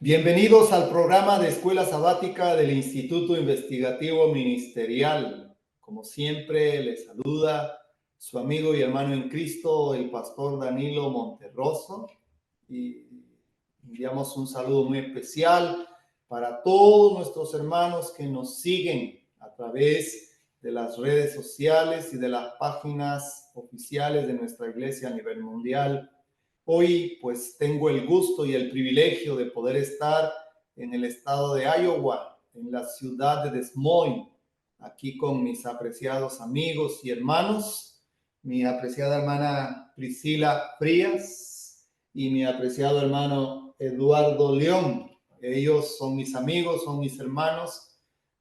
Bienvenidos al programa de Escuela Sabática del Instituto Investigativo Ministerial. Como siempre, les saluda su amigo y hermano en Cristo, el pastor Danilo Monterroso. Y enviamos un saludo muy especial para todos nuestros hermanos que nos siguen a través de las redes sociales y de las páginas oficiales de nuestra iglesia a nivel mundial. Hoy pues tengo el gusto y el privilegio de poder estar en el estado de Iowa, en la ciudad de Des Moines, aquí con mis apreciados amigos y hermanos, mi apreciada hermana Priscila Frías y mi apreciado hermano Eduardo León. Ellos son mis amigos, son mis hermanos.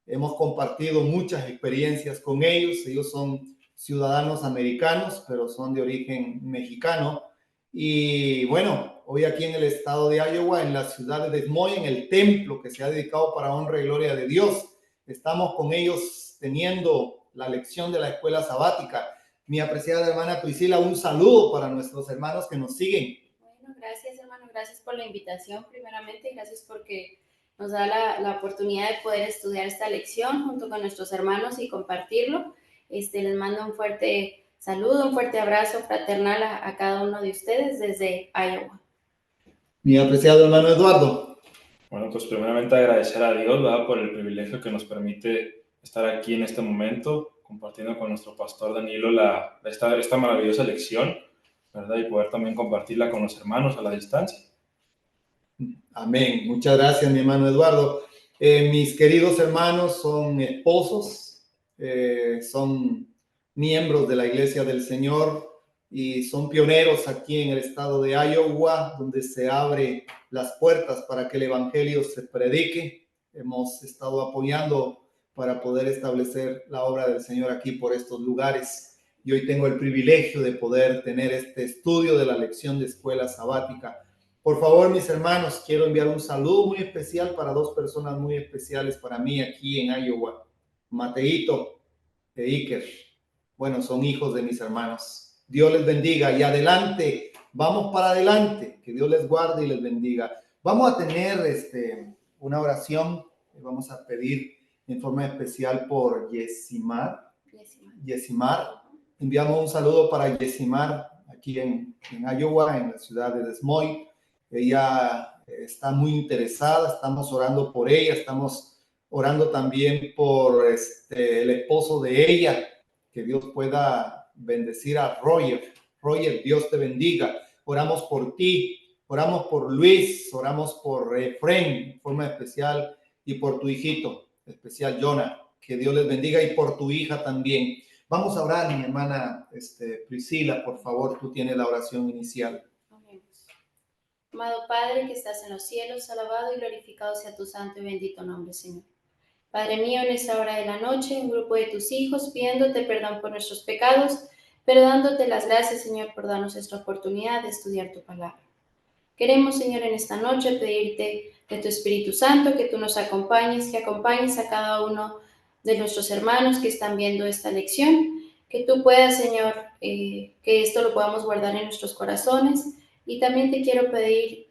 Hemos compartido muchas experiencias con ellos. Ellos son ciudadanos americanos, pero son de origen mexicano. Y bueno, hoy aquí en el estado de Iowa, en la ciudad de Des Moines, en el templo que se ha dedicado para honra y gloria de Dios, estamos con ellos teniendo la lección de la escuela sabática. Mi apreciada hermana Priscila, un saludo para nuestros hermanos que nos siguen. Bueno, gracias hermano, gracias por la invitación primeramente, gracias porque nos da la oportunidad de poder estudiar esta lección junto con nuestros hermanos y compartirlo. Les mando un fuerte saludo, un fuerte abrazo fraternal a cada uno de ustedes desde Iowa. Mi apreciado hermano Eduardo. Bueno, pues primeramente agradecer a Dios, ¿verdad?, por el privilegio que nos permite estar aquí en este momento, compartiendo con nuestro pastor Danilo esta maravillosa lección, ¿verdad?, y poder también compartirla con los hermanos a la distancia. Amén. Muchas gracias, mi hermano Eduardo. Mis queridos hermanos son esposos, son miembros de la Iglesia del Señor y son pioneros aquí en el estado de Iowa, donde se abren las puertas para que el evangelio se predique. Hemos estado apoyando para poder establecer la obra del Señor aquí por estos lugares. Y hoy tengo el privilegio de poder tener este estudio de la lección de escuela sabática. Por favor, mis hermanos, quiero enviar un saludo muy especial para dos personas muy especiales para mí aquí en Iowa. Mateito e Iker. Bueno, son hijos de mis hermanos. Dios les bendiga y adelante, vamos para adelante. Que Dios les guarde y les bendiga. Vamos a tener una oración. Vamos a pedir en forma especial por Yesimar. Enviamos un saludo para Yesimar aquí en Iowa, en la ciudad de Des Moines. Ella está muy interesada, estamos orando por ella, estamos orando también por el esposo de ella, que Dios pueda bendecir a Roger. Roger, Dios te bendiga. Oramos por ti, oramos por Luis, oramos por Efraín en forma especial y por tu hijito especial, Jonah. Que Dios les bendiga y por tu hija también. Vamos a orar, mi hermana Priscila, por favor, tú tienes la oración inicial. Amado Padre que estás en los cielos, alabado y glorificado sea tu santo y bendito nombre, Señor. Padre mío, en esta hora de la noche, un grupo de tus hijos, pidiéndote perdón por nuestros pecados, pero dándote las gracias, Señor, por darnos esta oportunidad de estudiar tu palabra. Queremos, Señor, en esta noche pedirte de tu Espíritu Santo que tú nos acompañes, que acompañes a cada uno de nuestros hermanos que están viendo esta lección, que tú puedas, Señor, que esto lo podamos guardar en nuestros corazones. Y también te quiero pedir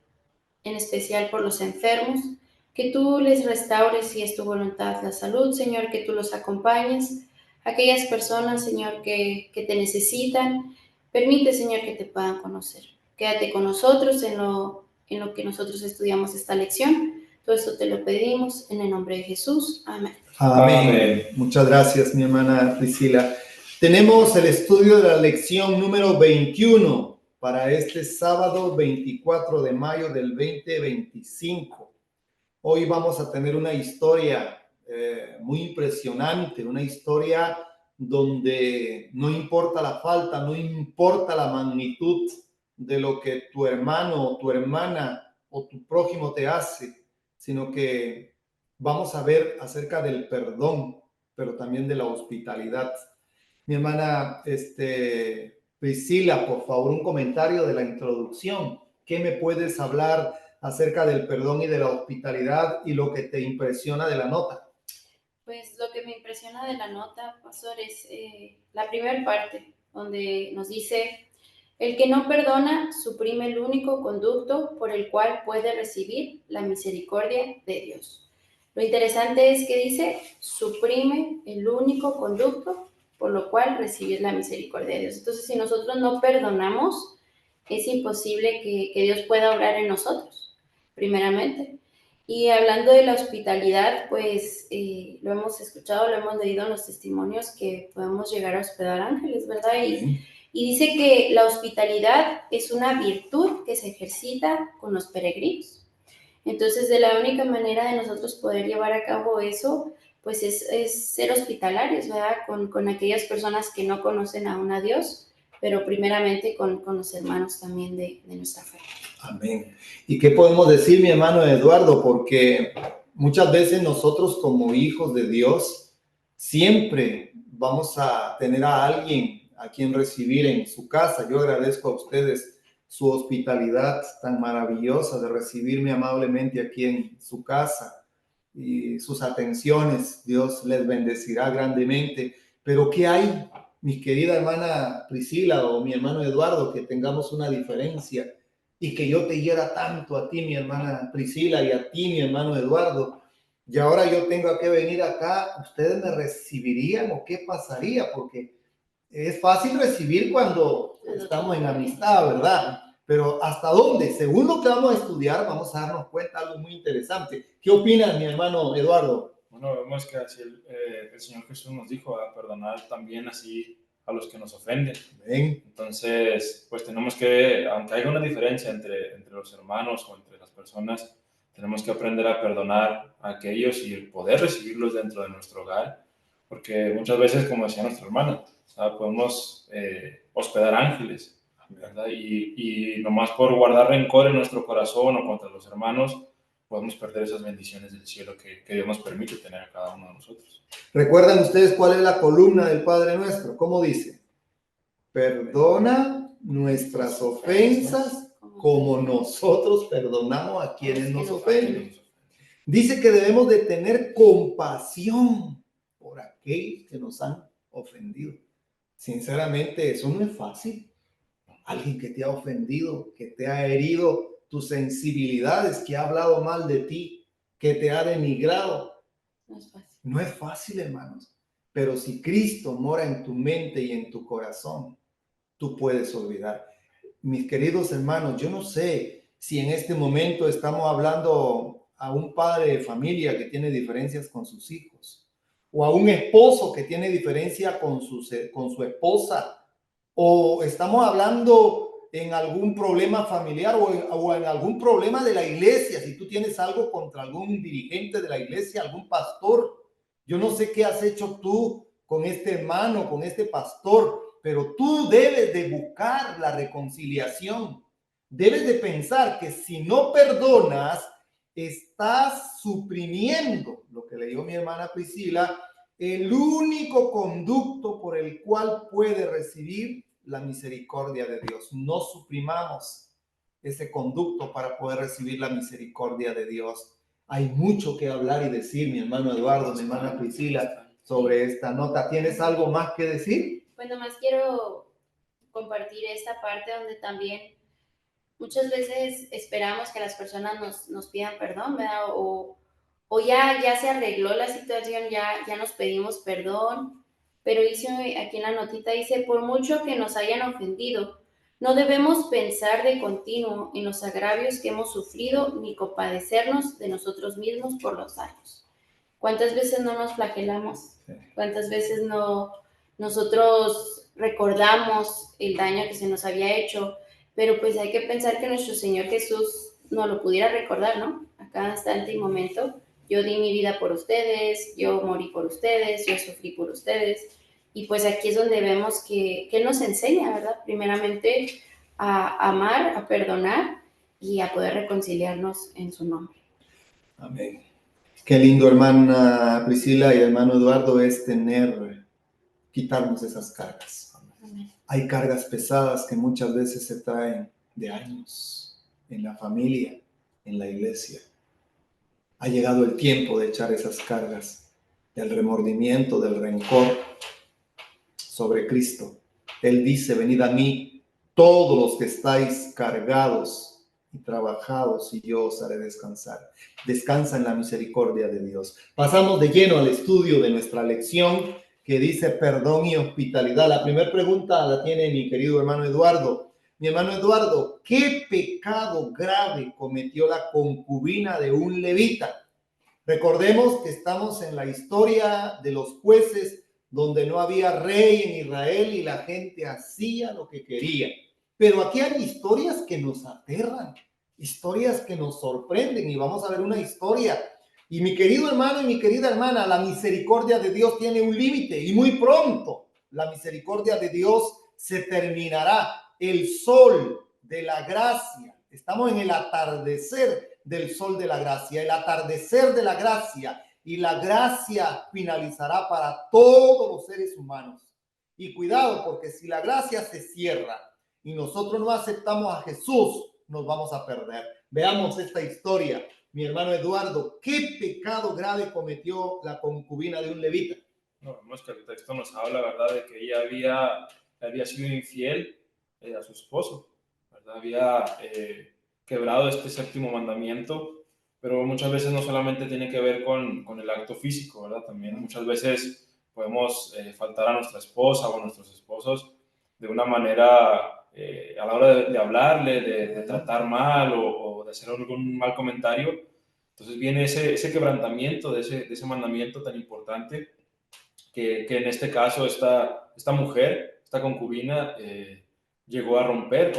en especial por los enfermos, que tú les restaures, si es tu voluntad, la salud, Señor, que tú los acompañes. Aquellas personas, Señor, que te necesitan, permite, Señor, que te puedan conocer. Quédate con nosotros en lo que nosotros estudiamos esta lección. Todo esto te lo pedimos en el nombre de Jesús. Amén. Amén. Muchas gracias, mi hermana Priscila. Tenemos el estudio de la lección número 21 para este sábado 24 de mayo del 2025. Hoy vamos a tener una historia muy impresionante, una historia donde no importa la falta, no importa la magnitud de lo que tu hermano o tu hermana o tu prójimo te hace, sino que vamos a ver acerca del perdón, pero también de la hospitalidad. Mi hermana Priscila, por favor, un comentario de la introducción. ¿Qué me puedes hablar acerca del perdón y de la hospitalidad y lo que te impresiona de la nota? Pues lo que me impresiona de la nota, pastor, es la primera parte, donde nos dice El que no perdona suprime el único conducto por el cual puede recibir la misericordia de Dios. Lo interesante es que dice, suprime el único conducto por lo cual recibir la misericordia de Dios. Entonces, si nosotros no perdonamos, es imposible que Dios pueda obrar en nosotros, primeramente. Y hablando de la hospitalidad, pues lo hemos escuchado, lo hemos leído en los testimonios que podemos llegar a hospedar ángeles, ¿verdad? Y dice que la hospitalidad es una virtud que se ejercita con los peregrinos. Entonces, de la única manera de nosotros poder llevar a cabo eso, pues es ser hospitalarios, ¿verdad? Con aquellas personas que no conocen aún a Dios, pero primeramente con los hermanos también de nuestra fe. Amén. ¿Y qué podemos decir, mi hermano Eduardo? Porque muchas veces nosotros como hijos de Dios siempre vamos a tener a alguien a quien recibir en su casa. Yo agradezco a ustedes su hospitalidad tan maravillosa de recibirme amablemente aquí en su casa y sus atenciones. Dios les bendecirá grandemente. Pero ¿qué hay, mi querida hermana Priscila o mi hermano Eduardo, que tengamos una diferencia? Y que yo te hiera tanto a ti, mi hermana Priscila, y a ti, mi hermano Eduardo, y ahora yo tengo que venir acá, ¿ustedes me recibirían o qué pasaría? Porque es fácil recibir cuando estamos en amistad, ¿verdad? Pero ¿hasta dónde? Según lo que vamos a estudiar, vamos a darnos cuenta de algo muy interesante. ¿Qué opinas, mi hermano Eduardo? Bueno, vemos que así el Señor Jesús nos dijo a perdonar también así a los que nos ofenden. Ven. Entonces, pues tenemos que, aunque haya una diferencia entre los hermanos o entre las personas, tenemos que aprender a perdonar a aquellos y poder recibirlos dentro de nuestro hogar, porque muchas veces, como decía nuestra hermana, podemos hospedar ángeles, ¿verdad? Y nomás por guardar rencor en nuestro corazón o contra los hermanos, podemos perder esas bendiciones del cielo que Dios nos permite tener a cada uno de nosotros. ¿Recuerdan ustedes cuál es la columna del Padre Nuestro? ¿Cómo dice? Perdona nuestras ofensas como nosotros perdonamos a quienes nos ofenden. Dice que debemos de tener compasión por aquellos que nos han ofendido. Sinceramente, eso no es fácil. Alguien que te ha ofendido, que te ha herido tus sensibilidades, que ha hablado mal de ti, que te ha denigrado. No es fácil. No es fácil, hermanos. Pero si Cristo mora en tu mente y en tu corazón, tú puedes olvidar. Mis queridos hermanos, yo no sé si en este momento estamos hablando a un padre de familia que tiene diferencias con sus hijos, o a un esposo que tiene diferencia con su esposa, o estamos hablando en algún problema familiar o en algún problema de la iglesia. Si tú tienes algo contra algún dirigente de la iglesia, algún pastor, yo no sé qué has hecho tú con este hermano, con este pastor, pero tú debes de buscar la reconciliación. Debes de pensar que si no perdonas, estás suprimiendo, lo que le dijo mi hermana Priscila, el único conducto por el cual puede recibir la misericordia de Dios. No suprimamos ese conducto para poder recibir la misericordia de Dios. Hay mucho que hablar y decir, mi hermano Eduardo, mi hermana Priscila, sobre esta nota. ¿Tienes algo más que decir? Pues nomás quiero compartir esta parte donde también muchas veces esperamos que las personas nos pidan perdón, ¿verdad? O ya se arregló la situación, ya nos pedimos perdón, pero dice aquí en la notita, dice, por mucho que nos hayan ofendido, no debemos pensar de continuo en los agravios que hemos sufrido ni compadecernos de nosotros mismos por los daños. ¿Cuántas veces no nos flagelamos? ¿Cuántas veces nosotros recordamos el daño que se nos había hecho? Pero pues hay que pensar que nuestro Señor Jesús nos lo pudiera recordar, ¿no? A cada instante y momento. Yo di mi vida por ustedes, yo morí por ustedes, yo sufrí por ustedes. Y pues aquí es donde vemos que Él nos enseña, ¿verdad? Primeramente a amar, a perdonar y a poder reconciliarnos en su nombre. Amén. Qué lindo, hermana Priscila y hermano Eduardo, es quitarnos esas cargas. Amén. Hay cargas pesadas que muchas veces se traen de años en la familia, en la iglesia. Ha llegado el tiempo de echar esas cargas del remordimiento, del rencor sobre Cristo. Él dice, venid a mí, todos los que estáis cargados y trabajados, y yo os haré descansar. Descansa en la misericordia de Dios. Pasamos de lleno al estudio de nuestra lección que dice perdón y hospitalidad. La primera pregunta la tiene mi querido hermano Eduardo. Mi hermano Eduardo, ¿qué pecado grave cometió la concubina de un levita? Recordemos que estamos en la historia de los jueces, donde no había rey en Israel y la gente hacía lo que quería. Pero aquí hay historias que nos aterran, historias que nos sorprenden, y vamos a ver una historia. Y mi querido hermano y mi querida hermana, la misericordia de Dios tiene un límite, y muy pronto la misericordia de Dios se terminará. El sol de la gracia, estamos en el atardecer del sol de la gracia, el atardecer de la gracia, y la gracia finalizará para todos los seres humanos. Y cuidado, porque si la gracia se cierra y nosotros no aceptamos a Jesús, nos vamos a perder. Veamos esta historia. Mi hermano Eduardo, ¿qué pecado grave cometió la concubina de un levita? No, vemos que el texto nos habla, ¿verdad?, de que ella había sido infiel a su esposo, ¿verdad? Había quebrado este séptimo mandamiento, pero muchas veces no solamente tiene que ver con el acto físico, ¿verdad? También muchas veces podemos faltar a nuestra esposa o a nuestros esposos de una manera, a la hora de hablarle, de tratar mal o de hacer algún mal comentario. Entonces viene ese quebrantamiento de ese mandamiento tan importante que en este caso esta mujer, esta concubina, llegó a romper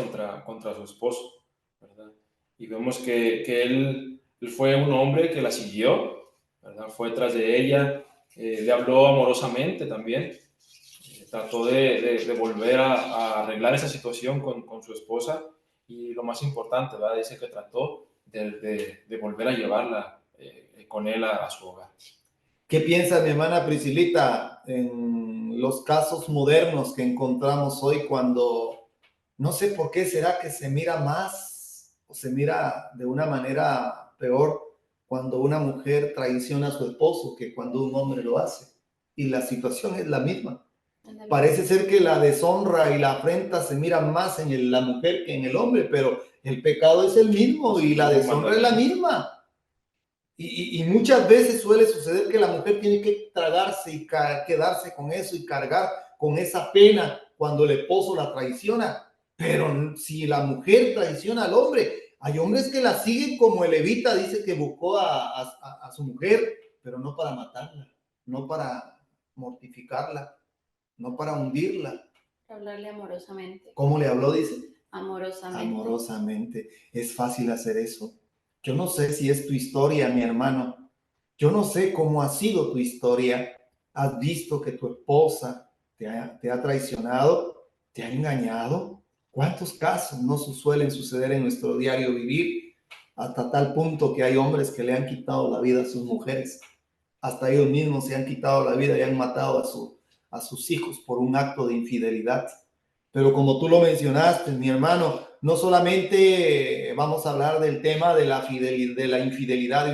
contra su esposo, ¿verdad? Y vemos que él fue un hombre que la siguió, ¿verdad? Fue tras de ella, le habló amorosamente también, trató de volver a arreglar esa situación con su esposa, y lo más importante, ¿verdad?, dice que trató de volver a llevarla con él a su hogar. ¿Qué piensa mi hermana Priscilita en los casos modernos que encontramos hoy, cuando no sé por qué será que se mira más o se mira de una manera peor cuando una mujer traiciona a su esposo que cuando un hombre lo hace? Y la situación es la misma. Parece ser que la deshonra y la afrenta se mira más en la mujer que en el hombre, pero el pecado es el mismo y la deshonra es la misma. Y muchas veces suele suceder que la mujer tiene que tragarse y quedarse con eso y cargar con esa pena cuando el esposo la traiciona. Pero si la mujer traiciona al hombre, hay hombres que la siguen, como el levita dice que buscó a su mujer, pero no para matarla, no para mortificarla, no para hundirla. Hablarle amorosamente. ¿Cómo le habló, dice? Amorosamente. Amorosamente. Es fácil hacer eso. Yo no sé si es tu historia, mi hermano. Yo no sé cómo ha sido tu historia. ¿Has visto que tu esposa te ha traicionado? ¿Te ha engañado? ¿Cuántos casos no suelen suceder en nuestro diario vivir? Hasta tal punto que hay hombres que le han quitado la vida a sus mujeres. Hasta ellos mismos se han quitado la vida y han matado a sus hijos por un acto de infidelidad. Pero como tú lo mencionaste, mi hermano, no solamente vamos a hablar del tema de la infidelidad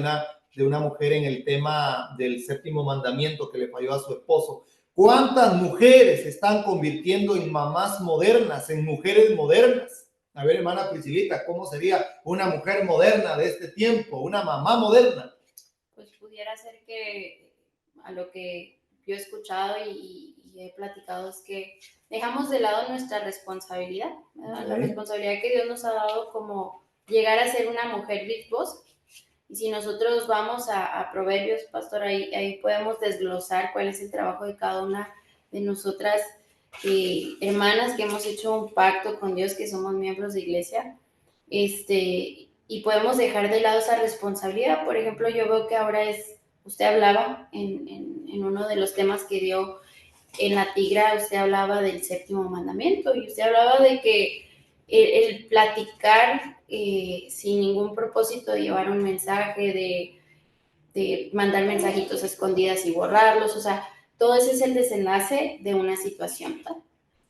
de una mujer en el tema del séptimo mandamiento que le falló a su esposo. ¿Cuántas mujeres se están convirtiendo en mamás modernas, en mujeres modernas? A ver, hermana Priscilita, ¿cómo sería una mujer moderna de este tiempo, una mamá moderna? Pues pudiera ser que a lo que yo he escuchado y he platicado es que dejamos de lado nuestra responsabilidad, ¿verdad? La responsabilidad que Dios nos ha dado como llegar a ser una mujer virtuosa. Y si nosotros vamos a Proverbios, pastor, ahí podemos desglosar cuál es el trabajo de cada una de nosotras hermanas que hemos hecho un pacto con Dios, que somos miembros de iglesia, y podemos dejar de lado esa responsabilidad. Por ejemplo, yo veo que ahora usted hablaba en uno de los temas que dio en la Tigra, usted hablaba del séptimo mandamiento, y usted hablaba de que el platicar sin ningún propósito de llevar un mensaje, de mandar mensajitos a escondidas y borrarlos, o sea, todo ese es el desenlace de una situación, ¿verdad?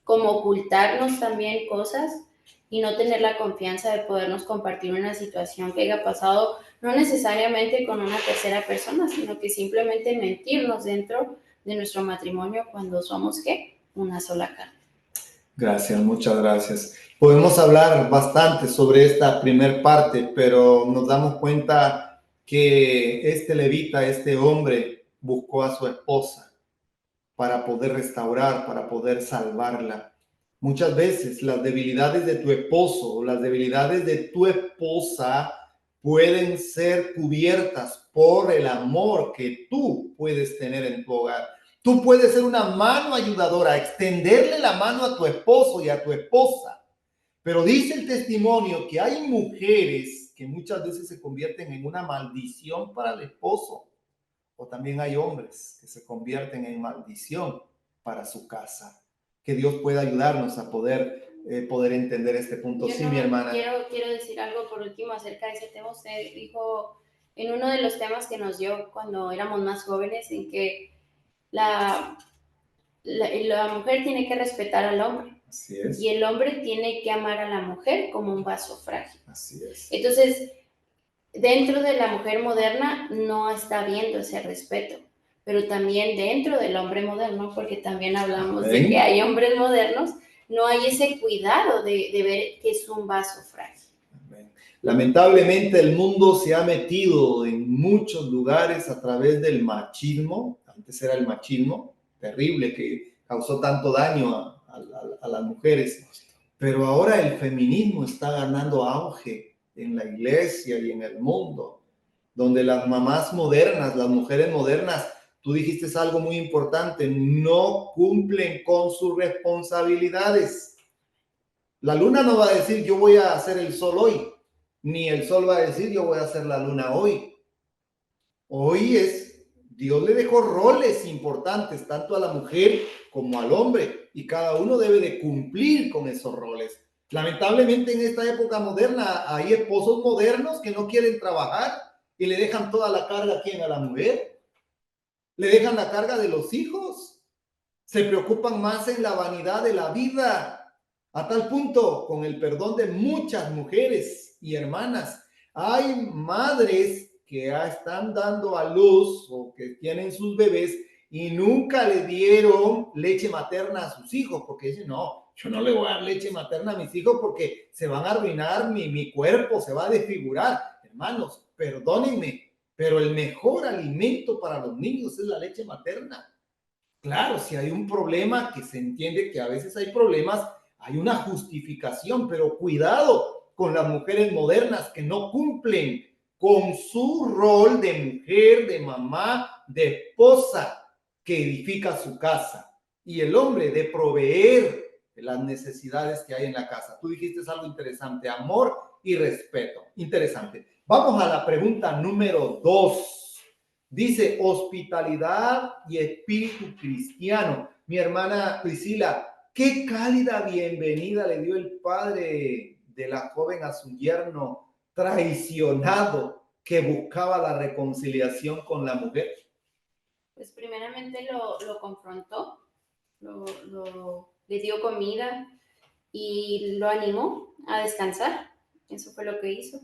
Como ocultarnos también cosas y no tener la confianza de podernos compartir una situación que haya pasado, no necesariamente con una tercera persona, sino que simplemente mentirnos dentro de nuestro matrimonio cuando somos, ¿qué? Una sola carne. Gracias, muchas gracias. Podemos hablar bastante sobre esta primer parte, pero nos damos cuenta que este levita, este hombre, buscó a su esposa para poder restaurar, para poder salvarla. Muchas veces las debilidades de tu esposo o las debilidades de tu esposa pueden ser cubiertas por el amor que tú puedes tener en tu hogar. Tú puedes ser una mano ayudadora, extenderle la mano a tu esposo y a tu esposa. Pero dice el testimonio que hay mujeres que muchas veces se convierten en una maldición para el esposo. O también hay hombres que se convierten en maldición para su casa. Que Dios pueda ayudarnos a poder entender este punto. Sí, mi hermana. Quiero decir algo por último acerca de ese tema. Usted dijo en uno de los temas que nos dio cuando éramos más jóvenes, en que la mujer tiene que respetar al hombre. Así es. Y el hombre tiene que amar a la mujer como un vaso frágil. Así es. Entonces, dentro de la mujer moderna no está habiendo ese respeto, pero también dentro del hombre moderno, porque también hablamos de que hay hombres modernos, no hay ese cuidado de ver que es un vaso frágil. Lamentablemente el mundo se ha metido en muchos lugares a través del machismo. Antes era el machismo terrible que causó tanto daño a las mujeres, pero ahora el feminismo está ganando auge en la iglesia y en el mundo, donde las mamás modernas, las mujeres modernas, tú dijiste algo muy importante, no cumplen con sus responsabilidades. La luna no va a decir yo voy a hacer el sol hoy, ni el sol va a decir yo voy a hacer la luna hoy. Hoy Dios le dejó roles importantes tanto a la mujer como al hombre y cada uno debe de cumplir con esos roles. Lamentablemente en esta época moderna hay esposos modernos que no quieren trabajar y le dejan toda la carga a la mujer. Le dejan la carga de los hijos. Se preocupan más en la vanidad de la vida. A tal punto, con el perdón de muchas mujeres y hermanas, hay madres que están dando a luz o que tienen sus bebés y nunca le dieron leche materna a sus hijos, porque dicen, no, yo no le voy a dar leche materna a mis hijos porque se van a arruinar mi cuerpo, se va a desfigurar. Hermanos, perdónenme, pero el mejor alimento para los niños es la leche materna. Claro, si hay un problema, que se entiende que a veces hay problemas, hay una justificación, pero cuidado con las mujeres modernas que no cumplen con su rol de mujer, de mamá, de esposa que edifica su casa. Y el hombre de proveer las necesidades que hay en la casa. Tú dijiste algo interesante, amor y respeto. Interesante. Vamos a la pregunta número 2. Dice hospitalidad y espíritu cristiano. Mi hermana Priscila, qué cálida bienvenida le dio el padre de la joven a su yerno traicionado que buscaba la reconciliación con la mujer. Pues primeramente lo confrontó, le dio comida y lo animó a descansar. Eso fue lo que hizo.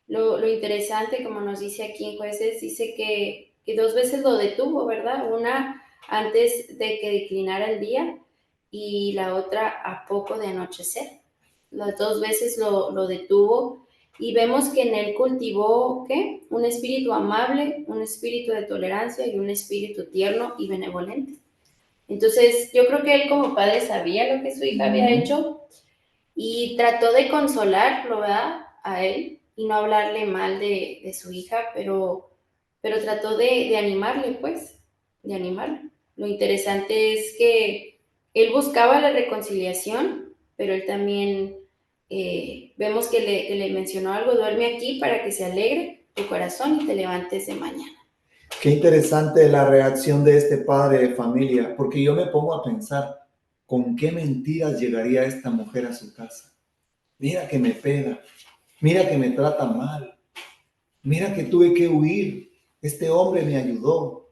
Lo interesante, como nos dice aquí en Jueces, dice que 2 veces lo detuvo, ¿verdad? Una antes de que declinara el día y la otra a poco de anochecer. Las 2 veces lo detuvo y vemos que en él cultivó, ¿qué? Un espíritu amable, un espíritu de tolerancia y un espíritu tierno y benevolente. Entonces, yo creo que él como padre sabía lo que su hija había hecho y trató de consolarlo, ¿verdad? A él y no hablarle mal de su hija, pero trató de animarle, pues, de animarle. Lo interesante es que él buscaba la reconciliación, pero él también, vemos que le mencionó algo, duerme aquí para que se alegre tu corazón y te levantes de mañana. Qué interesante la reacción de este padre de familia, porque yo me pongo a pensar, ¿con qué mentiras llegaría esta mujer a su casa? Mira que me pega, mira que me trata mal, mira que tuve que huir, este hombre me ayudó,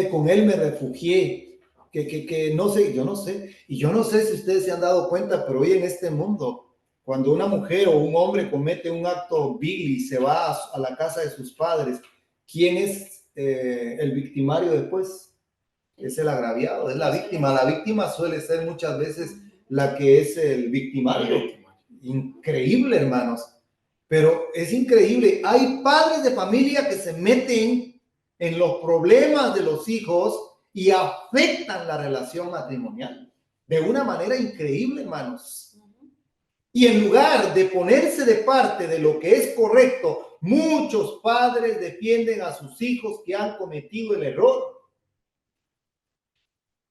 con él me refugié, que no sé, yo no sé, y yo no sé si ustedes se han dado cuenta, pero hoy en este mundo, cuando una mujer o un hombre comete un acto vil y se va a la casa de sus padres, ¿quién es el victimario después? Es el agraviado, es la víctima. La víctima suele ser muchas veces la que es el victimario. Increíble, hermanos. Pero es increíble. Hay padres de familia que se meten en los problemas de los hijos y afectan la relación matrimonial de una manera increíble, hermanos. Y en lugar de ponerse de parte de lo que es correcto, muchos padres defienden a sus hijos que han cometido el error.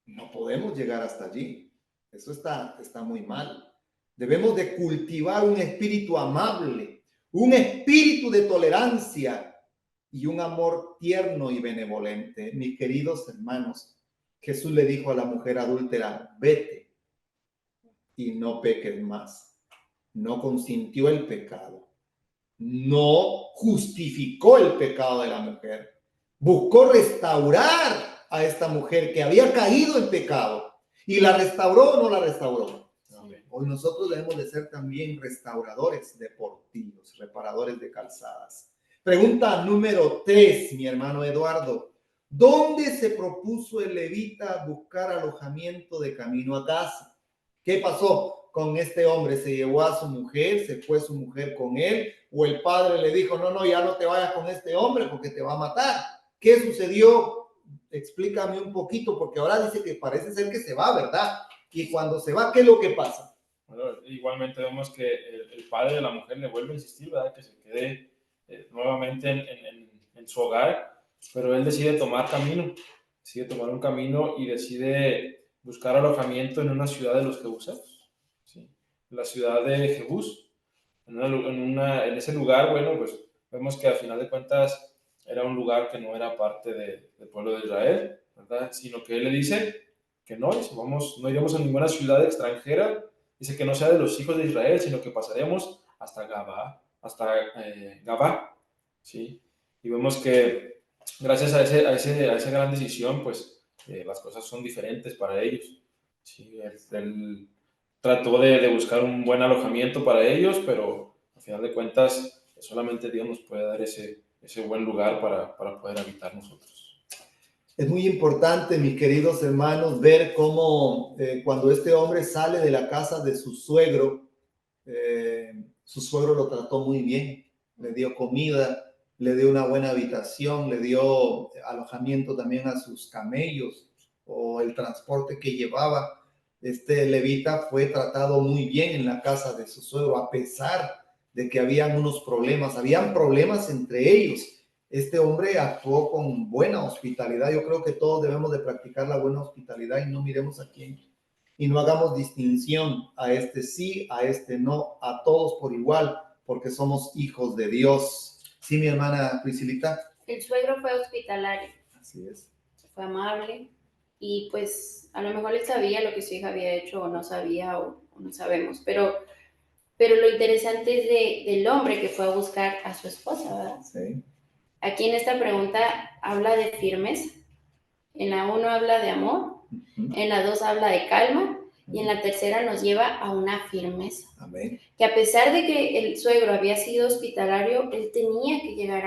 No podemos llegar hasta allí. Eso está muy mal. Debemos de cultivar un espíritu amable, un espíritu de tolerancia y un amor tierno y benevolente. Mis queridos hermanos, Jesús le dijo a la mujer adúltera, vete y no peques más. No consintió el pecado. No justificó el pecado de la mujer. Buscó restaurar a esta mujer que había caído en pecado. ¿Y la restauró o no la restauró? Hoy nosotros debemos de ser también restauradores deportivos, reparadores de calzadas. Pregunta número 3, mi hermano Eduardo. ¿Dónde se propuso el levita buscar alojamiento de camino a casa? ¿Qué pasó con este hombre? ¿Se llevó a su mujer? ¿Se fue su mujer con él? ¿O el padre le dijo, no, ya no te vayas con este hombre porque te va a matar? ¿Qué sucedió? Explícame un poquito, porque ahora dice que parece ser que se va, ¿verdad? Y cuando se va, ¿qué es lo que pasa? Bueno, igualmente vemos que el padre de la mujer le vuelve a insistir, ¿verdad? Que se quede nuevamente en su hogar, pero él decide tomar un camino y decide buscar alojamiento en una ciudad de los jebuseos, ¿sí? La ciudad de Jebús. En ese lugar, bueno, pues vemos que al final de cuentas era un lugar que no era parte del pueblo de Israel, ¿verdad? Sino que él le dice que no, dice, no iremos a ninguna ciudad extranjera, dice que no sea de los hijos de Israel, sino que pasaremos hasta Gabá, ¿sí? Y vemos que gracias a esa gran decisión, pues las cosas son diferentes para ellos, ¿sí? Él trató de buscar un buen alojamiento para ellos, pero al final de cuentas solamente Dios nos puede dar ese buen lugar para poder habitar nosotros. Es muy importante, mis queridos hermanos, ver cómo cuando este hombre sale de la casa de su suegro lo trató muy bien, le dio comida, le dio una buena habitación, le dio alojamiento también a sus camellos o el transporte que llevaba. Este levita fue tratado muy bien en la casa de su suegro, a pesar de que habían problemas entre ellos. Este hombre actuó con buena hospitalidad. Yo creo que todos debemos de practicar la buena hospitalidad y no miremos a quién. Y no hagamos distinción a este sí, a este no, a todos por igual, porque somos hijos de Dios. ¿Sí, mi hermana Priscilita? El suegro fue hospitalario. Así es. Fue amable y pues a lo mejor él sabía lo que su hija había hecho o no sabía o no sabemos, pero lo interesante es del hombre que fue a buscar a su esposa, ¿verdad? Sí. Aquí en esta pregunta habla de firmeza. En la 1 habla de amor, en la 2 habla de calma y en la tercera nos lleva a una firmeza. Amén. Que a pesar de que el suegro había sido hospitalario, él tenía que llegar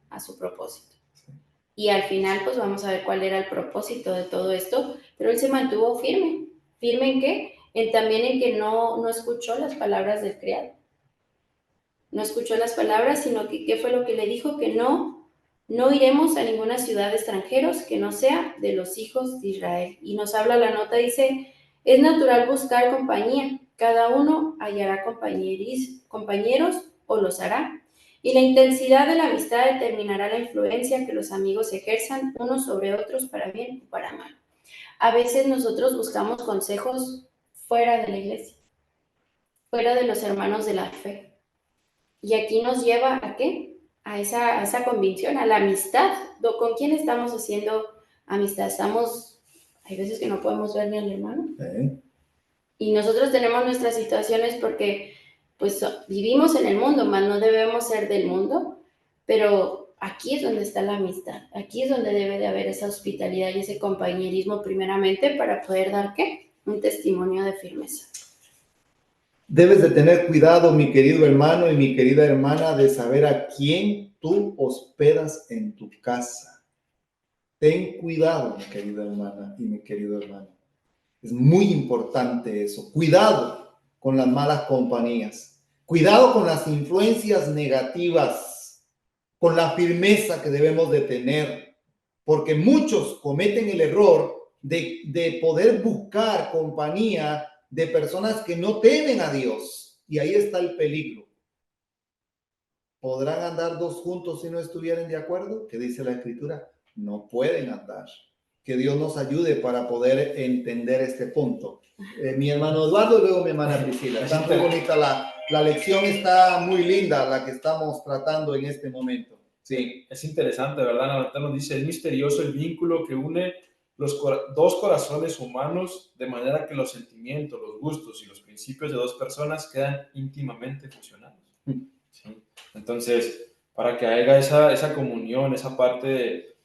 a su propósito. Sí. Y al final pues vamos a ver cuál era el propósito de todo esto, pero él se mantuvo firme. ¿Firme en qué? También en que no escuchó las palabras del criado. No escuchó las palabras, sino que ¿qué fue lo que le dijo? Que no iremos a ninguna ciudad de extranjeros que no sea de los hijos de Israel. Y nos habla la nota, dice, es natural buscar compañía, cada uno hallará compañeros o los hará. Y la intensidad de la amistad determinará la influencia que los amigos ejerzan unos sobre otros para bien o para mal. A veces nosotros buscamos consejos fuera de la iglesia, fuera de los hermanos de la fe. Y aquí nos lleva ¿a qué? A esa convicción, a la amistad. ¿Con quién estamos haciendo amistad? Hay veces que no podemos ver ni al hermano. Y nosotros tenemos nuestras situaciones porque pues vivimos en el mundo, mas no debemos ser del mundo, pero aquí es donde está la amistad, aquí es donde debe de haber esa hospitalidad y ese compañerismo primeramente para poder dar ¿qué? Un testimonio de firmeza. Debes de tener cuidado, mi querido hermano y mi querida hermana, de saber a quién tú hospedas en tu casa. Ten cuidado, mi querida hermana y mi querido hermano. Es muy importante eso. Cuidado con las malas compañías. Cuidado con las influencias negativas, con la firmeza que debemos de tener, porque muchos cometen el error de poder buscar compañía de personas que no temen a Dios. Y ahí está el peligro. ¿Podrán andar dos juntos si no estuvieran de acuerdo? ¿Qué dice la Escritura? No pueden andar. Que Dios nos ayude para poder entender este punto. Mi hermano Eduardo y luego mi hermana Priscila. Está muy bonita la lección, está muy linda la que estamos tratando en este momento. Sí. Es interesante, ¿verdad? La nota nos dice, es misterioso el vínculo que une los dos corazones humanos, de manera que los sentimientos, los gustos y los principios de dos personas quedan íntimamente fusionados. ¿Sí? Entonces, para que haya esa comunión, esa parte,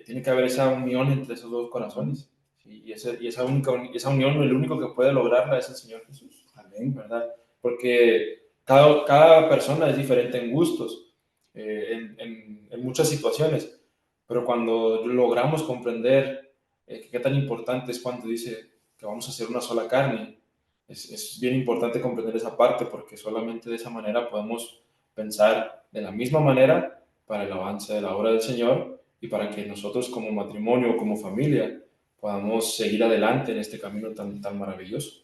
tiene que haber esa unión entre esos dos corazones. ¿Sí? Y esa unión, el único que puede lograrla es el Señor Jesús. Amén, ¿verdad? Porque cada persona es diferente en gustos, en muchas situaciones, pero cuando logramos comprender qué tan importante es cuando dice que vamos a ser una sola carne, es bien importante comprender esa parte, porque solamente de esa manera podemos pensar de la misma manera para el avance de la obra del Señor y para que nosotros como matrimonio o como familia podamos seguir adelante en este camino tan maravilloso.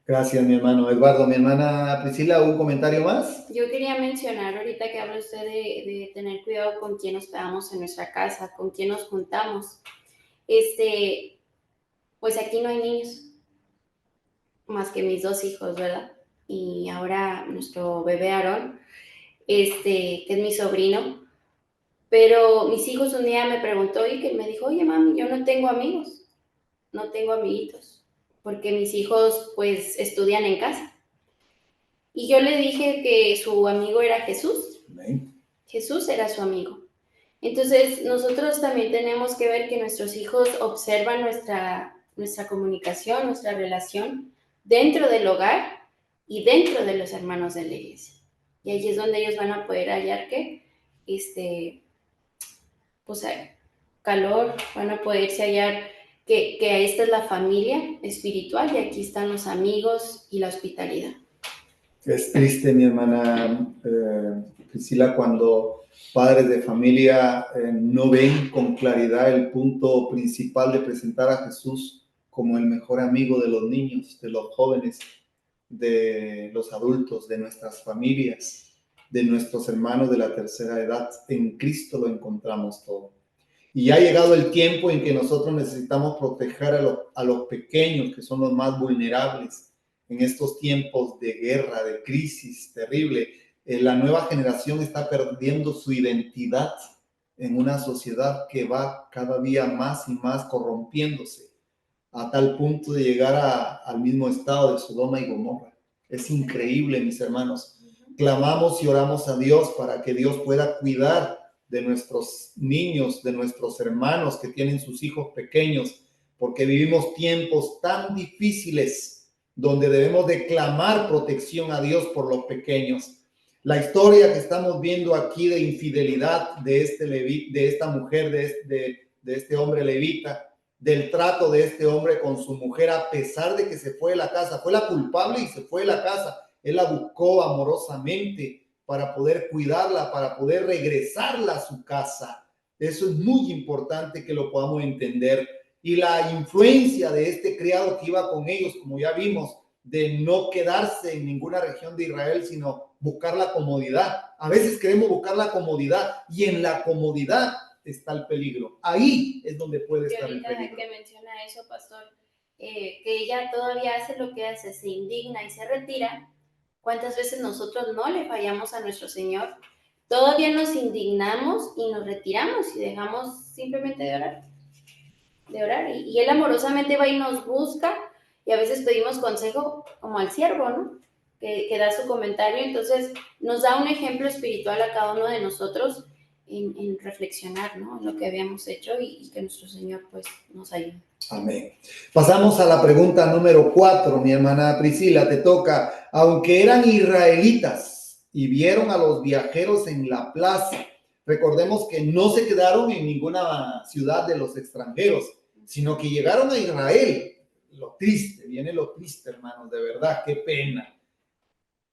Gracias, mi hermano Eduardo. Mi hermana Priscila, ¿un comentario más? Yo quería mencionar, ahorita que habla usted de tener cuidado con quién hospedamos en nuestra casa, con quién nos juntamos. Pues aquí no hay niños, más que mis dos hijos, ¿verdad? Y ahora nuestro bebé Aarón, que es mi sobrino. Pero mis hijos un día me preguntó y que me dijo, oye, mami, yo no tengo amigos, no tengo amiguitos, porque mis hijos pues estudian en casa. Y yo le dije que su amigo era Jesús. Amén. Jesús era su amigo. Entonces, nosotros también tenemos que ver que nuestros hijos observan nuestra comunicación, nuestra relación dentro del hogar y dentro de los hermanos de la iglesia. Y ahí es donde ellos van a poder hallar que, pues, calor, van a poderse hallar que esta es la familia espiritual y aquí están los amigos y la hospitalidad. Es triste, mi hermana Priscila, cuando padres de familia no ven con claridad el punto principal de presentar a Jesús como el mejor amigo de los niños, de los jóvenes, de los adultos, de nuestras familias, de nuestros hermanos de la tercera edad. En Cristo lo encontramos todo. Y ha llegado el tiempo en que nosotros necesitamos proteger a los pequeños, que son los más vulnerables en estos tiempos de guerra, de crisis terrible. La nueva generación está perdiendo su identidad en una sociedad que va cada día más y más corrompiéndose, a tal punto de llegar al mismo estado de Sodoma y Gomorra. Es increíble, mis hermanos. Clamamos y oramos a Dios para que Dios pueda cuidar de nuestros niños, de nuestros hermanos que tienen sus hijos pequeños, porque vivimos tiempos tan difíciles donde debemos de clamar protección a Dios por los pequeños. La historia que estamos viendo aquí de infidelidad de esta mujer, de este hombre levita, del trato de este hombre con su mujer, a pesar de que se fue de la casa, fue la culpable y se fue de la casa. Él la buscó amorosamente para poder cuidarla, para poder regresarla a su casa. Eso es muy importante que lo podamos entender. Y la influencia de este criado que iba con ellos, como ya vimos, de no quedarse en ninguna región de Israel, sino buscar la comodidad. A veces queremos buscar la comodidad y en la comodidad está el peligro. Ahí es donde puede estar el peligro. Que menciona eso, pastor, que ella todavía hace lo que hace, se indigna y se retira. ¿Cuántas veces nosotros no le fallamos a nuestro Señor? Todavía nos indignamos y nos retiramos y dejamos simplemente de orar. Y Él amorosamente va y nos busca y a veces pedimos consejo como al siervo, ¿no? Que da su comentario. Entonces nos da un ejemplo espiritual a cada uno de nosotros en reflexionar, ¿no? En lo que habíamos hecho y que nuestro Señor pues nos ayude. Amén. Pasamos a la pregunta número 4, mi hermana Priscila, te toca. Aunque eran israelitas y vieron a los viajeros en la plaza, recordemos que no se quedaron en ninguna ciudad de los extranjeros. sino que llegaron a Israel. Lo triste, viene lo triste, hermanos, de verdad, qué pena.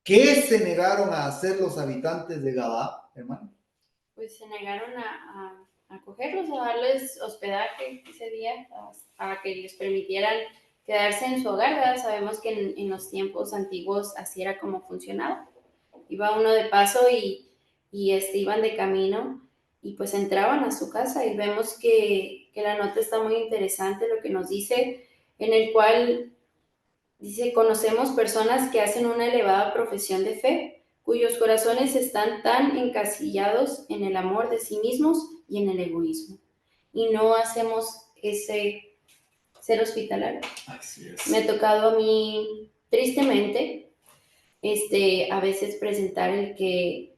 ¿Qué se negaron a hacer los habitantes de Gabá, hermano? Pues se negaron a acogerlos, a darles hospedaje ese día, a que les permitieran quedarse en su hogar, ¿verdad? Sabemos que en los tiempos antiguos así era como funcionaba. Iba uno de paso y iban de camino y pues entraban a su casa, y vemos que la nota está muy interesante, lo que nos dice, en el cual dice: conocemos personas que hacen una elevada profesión de fe, cuyos corazones están tan encasillados en el amor de sí mismos y en el egoísmo, y no hacemos ese ser hospitalario. Así es. Me ha tocado a mí, tristemente, a veces presentar el que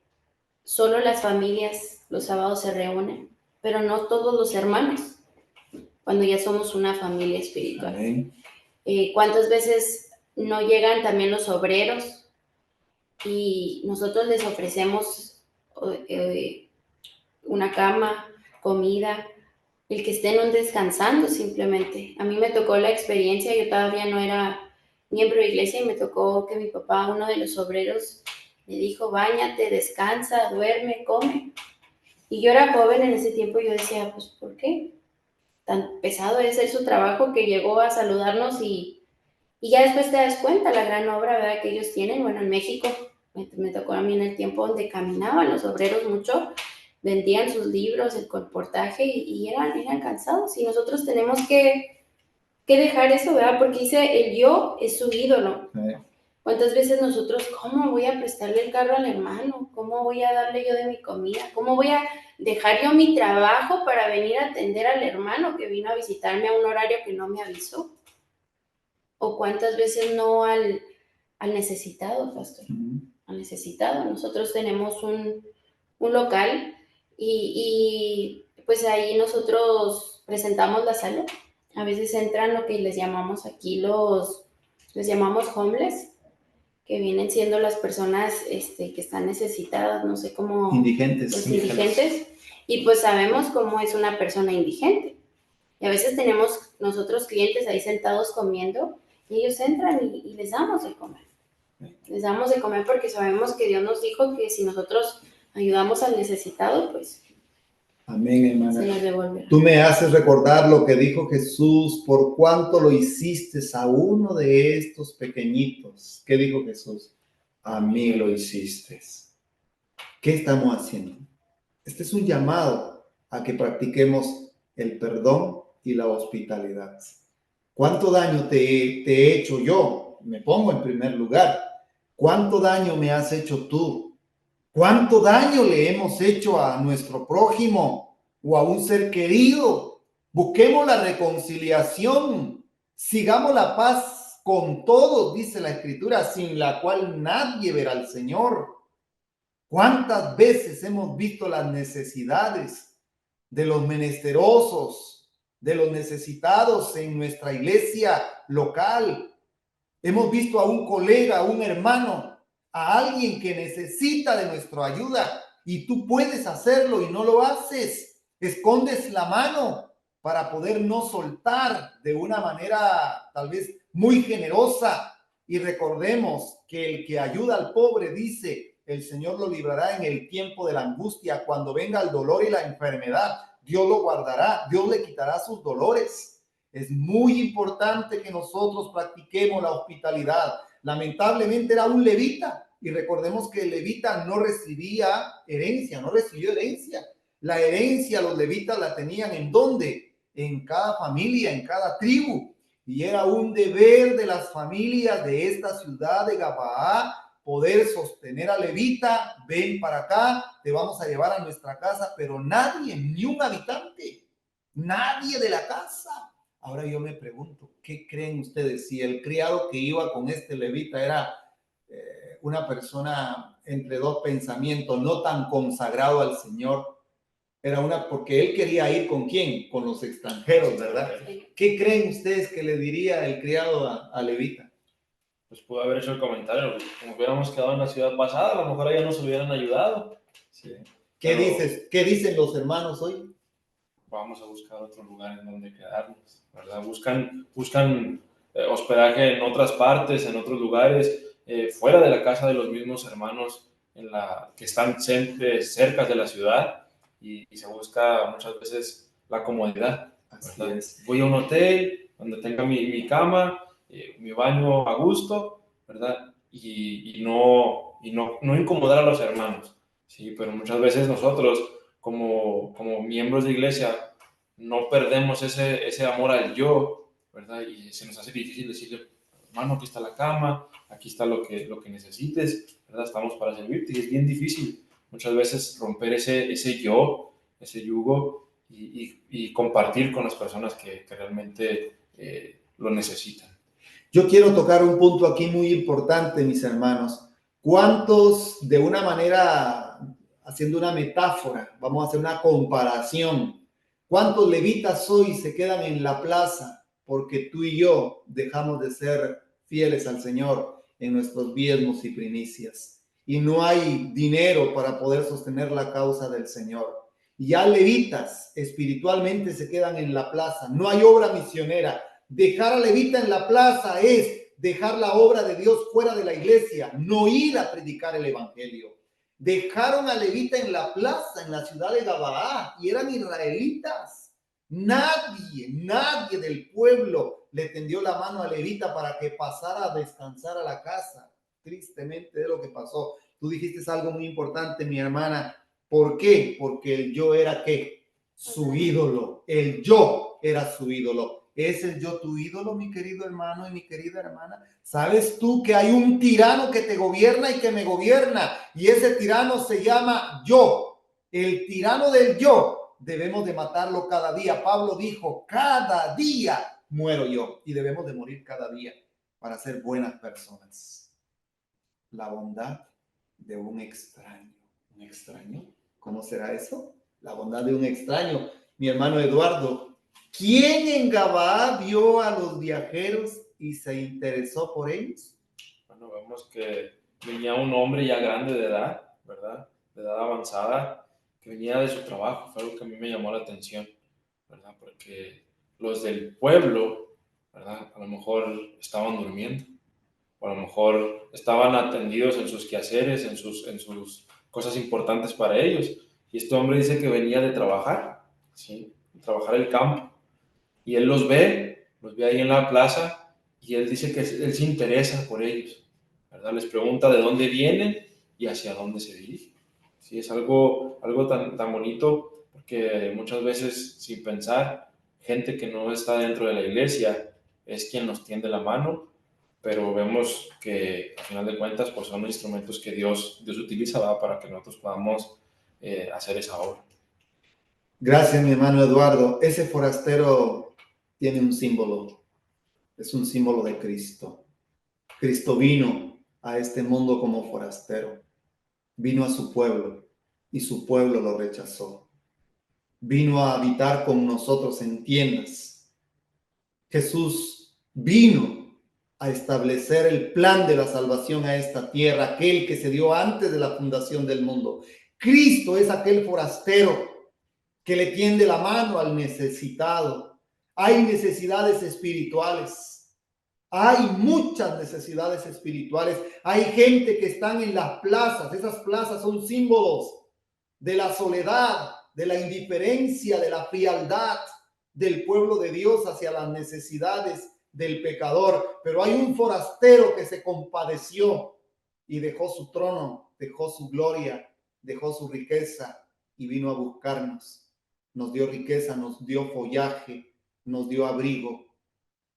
solo las familias los sábados se reúnen, pero no todos los hermanos, cuando ya somos una familia espiritual. Amén. ¿Cuántas veces no llegan también los obreros y nosotros les ofrecemos una cama, comida, el que estén descansando simplemente? A mí me tocó la experiencia, yo todavía no era miembro de iglesia, y me tocó que mi papá, uno de los obreros, le dijo: báñate, descansa, duerme, come. Y yo era joven en ese tiempo, y yo decía: pues, ¿por qué? Tan pesado es ser su trabajo, que llegó a saludarnos, y ya después te das cuenta la gran obra, ¿verdad?, que ellos tienen. Bueno, en México me tocó a mí en el tiempo donde caminaban los obreros mucho, vendían sus libros, el colportaje, y eran cansados. Y nosotros tenemos que dejar eso, ¿verdad? Porque dice, el yo es su ídolo. ¿Cuántas veces nosotros, cómo voy a prestarle el carro al hermano? ¿Cómo voy a darle yo de mi comida? ¿Cómo voy a dejar yo mi trabajo para venir a atender al hermano que vino a visitarme a un horario que no me avisó? ¿O cuántas veces no al necesitado, pastor? Al necesitado. Nosotros tenemos un local, y pues ahí nosotros presentamos la salud. A veces entran lo que les llamamos aquí les llamamos homeless, que vienen siendo las personas que están necesitadas, no sé cómo... Indigentes. Los indigentes. Y pues sabemos cómo es una persona indigente. Y a veces tenemos nosotros clientes ahí sentados comiendo, y ellos entran y les damos de comer. Les damos de comer porque sabemos que Dios nos dijo que si nosotros ayudamos al necesitado, pues... Amén, hermana. Se nos devolverá. Tú me haces recordar lo que dijo Jesús: por cuánto lo hiciste a uno de estos pequeñitos. ¿Qué dijo Jesús? A mí lo hiciste. ¿Qué estamos haciendo? Este es un llamado a que practiquemos el perdón y la hospitalidad. ¿Cuánto daño te he hecho yo? Me pongo en primer lugar. ¿Cuánto daño me has hecho tú? ¿Cuánto daño le hemos hecho a nuestro prójimo o a un ser querido? Busquemos la reconciliación, sigamos la paz con todos, dice la Escritura, sin la cual nadie verá al Señor. ¿Cuántas veces hemos visto las necesidades de los menesterosos, de los necesitados en nuestra iglesia local? Hemos visto a un colega, a un hermano, a alguien que necesita de nuestra ayuda, y tú puedes hacerlo y no lo haces. Escondes la mano para poder no soltar de una manera tal vez muy generosa. Y recordemos que el que ayuda al pobre, dice, el Señor lo librará en el tiempo de la angustia. Cuando venga el dolor y la enfermedad, Dios lo guardará, Dios le quitará sus dolores. Es muy importante que nosotros practiquemos la hospitalidad. Lamentablemente era un levita, y recordemos que el levita no recibía herencia, no recibió herencia. La herencia los levitas la tenían ¿en dónde? En cada familia, en cada tribu. Y era un deber de las familias de esta ciudad de Gabaa poder sostener al levita. Ven para acá, te vamos a llevar a nuestra casa, pero nadie, ni un habitante, nadie de la casa. Ahora yo me pregunto, ¿qué creen ustedes? Si el criado que iba con este levita era una persona entre dos pensamientos, no tan consagrado al Señor, porque él quería ir ¿con quién? Con los extranjeros, ¿verdad? ¿Qué creen ustedes que le diría el criado a levita? Pues pudo haber hecho el comentario: como hubiéramos quedado en la ciudad pasada, a lo mejor ellos nos hubieran ayudado. Sí. ¿Qué dicen los hermanos hoy? vamos a buscar otro lugar en donde quedarnos, ¿verdad? Buscan hospedaje en otras partes, en otros lugares, fuera de la casa de los mismos hermanos que están cerca de la ciudad, y se busca muchas veces la comodidad, Así ¿verdad? es. Voy a un hotel donde tenga mi cama, mi baño a gusto, ¿verdad? Y no incomodar a los hermanos, ¿sí? Pero muchas veces nosotros, como miembros de iglesia, no perdemos ese amor al yo, ¿verdad? Y se nos hace difícil decirle, hermano, aquí está la cama, aquí está lo que necesites, ¿verdad? Estamos para servirte, y es bien difícil muchas veces romper ese yugo, y compartir con las personas que realmente lo necesitan. Yo quiero tocar un punto aquí muy importante, mis hermanos. ¿Cuántos, de una manera, haciendo una metáfora, vamos a hacer una comparación, cuántos levitas hoy se quedan en la plaza porque tú y yo dejamos de ser fieles al Señor en nuestros diezmos y primicias? Y no hay dinero para poder sostener la causa del Señor. Y ya levitas espiritualmente se quedan en la plaza. No hay obra misionera. Dejar a levita en la plaza es dejar la obra de Dios fuera de la iglesia, no ir a predicar el evangelio. Dejaron a levita en la plaza, en la ciudad de Gabaa, y eran israelitas. Nadie del pueblo le tendió la mano a levita para que pasara a descansar a la casa. Tristemente de lo que pasó. Tú dijiste algo muy importante, mi hermana. ¿Por qué? Porque el yo era ¿qué? Su ídolo. El yo era su ídolo. ¿Es el yo tu ídolo, mi querido hermano y mi querida hermana? ¿Sabes tú que hay un tirano que te gobierna y que me gobierna? Y ese tirano se llama yo. El tirano del yo debemos de matarlo cada día. Pablo dijo, cada día muero yo, y debemos de morir cada día para ser buenas personas. La bondad de un extraño. ¿Un extraño? ¿Cómo será eso? La bondad de un extraño. Mi hermano Eduardo, ¿quién en Gabaa vio a los viajeros y se interesó por ellos? Bueno, vemos que venía un hombre ya grande de edad, ¿verdad? De edad avanzada, que venía de su trabajo. Fue algo que a mí me llamó la atención, ¿verdad? Porque los del pueblo, ¿verdad? A lo mejor estaban durmiendo, o a lo mejor estaban atendidos en sus quehaceres, en sus cosas importantes para ellos. Y este hombre dice que venía de trabajar, ¿sí? De trabajar el campo. Y él los ve ahí en la plaza, y él dice que él se interesa por ellos, ¿verdad? Les pregunta de dónde vienen y hacia dónde se dirigen. Sí, es algo tan bonito, porque muchas veces, sin pensar, gente que no está dentro de la iglesia es quien nos tiende la mano, pero vemos que al final de cuentas pues son instrumentos que Dios utiliza, ¿verdad? Para que nosotros podamos hacer esa obra. Gracias, mi hermano Eduardo. Ese forastero tiene un símbolo. Es un símbolo de Cristo. Cristo vino a este mundo como forastero. Vino a su pueblo y su pueblo lo rechazó. Vino a habitar con nosotros en tiendas. Jesús vino a establecer el plan de la salvación a esta tierra, aquel que se dio antes de la fundación del mundo. Cristo es aquel forastero que le tiende la mano al necesitado. Hay necesidades espirituales. Hay muchas necesidades espirituales. Hay gente que están en las plazas. Esas plazas son símbolos de la soledad, de la indiferencia, de la frialdad del pueblo de Dios hacia las necesidades del pecador. Pero hay un forastero que se compadeció y dejó su trono, dejó su gloria, dejó su riqueza y vino a buscarnos. Nos dio riqueza, nos dio follaje, nos dio abrigo,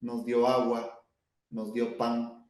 nos dio agua, nos dio pan